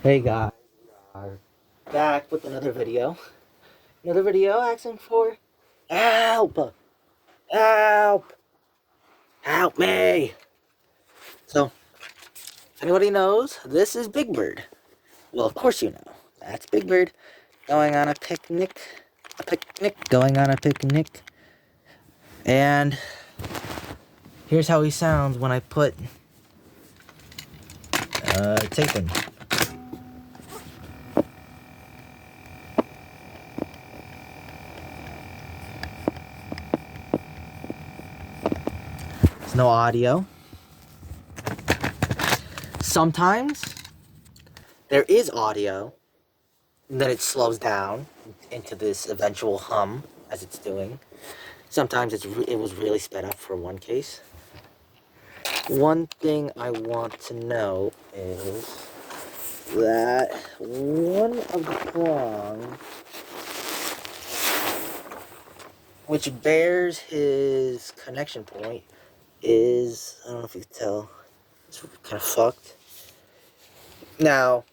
Hey guys, we are back with another video. Another video asking for help! Help! Help me! So, if anybody knows, this is Big Bird. Well, of course you know. That's Big Bird going on a picnic. Going on a picnic. And here's how he sounds when I put tape in. There's no audio. Sometimes there is audio, and then it slows down into this eventual hum as it's doing. Sometimes it was really sped up for one case. One thing I want to know is that one of the prongs, which bears his connection point, is, I don't know if you can tell, it's kind of fucked. Now,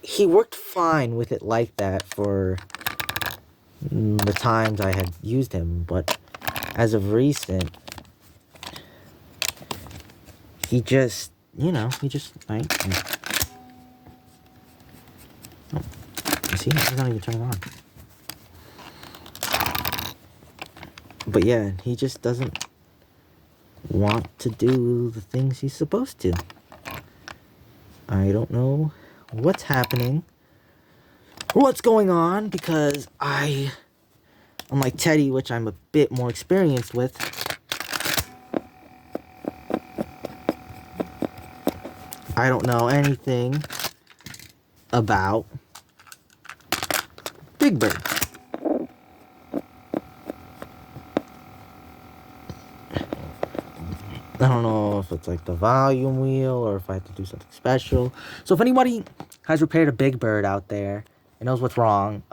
he worked fine with it like that for the times I had used him, but as of recent, he just, like, oh, you see, he's not even turning on. But yeah, he just doesn't want to do the things he's supposed to. I don't know what's happening or what's going on, because unlike Teddy, which I'm a bit more experienced with, I don't know anything about Big Bird. I don't know if it's like the volume wheel or if I have to do something special. So if anybody has repaired a Big Bird out there and knows what's wrong,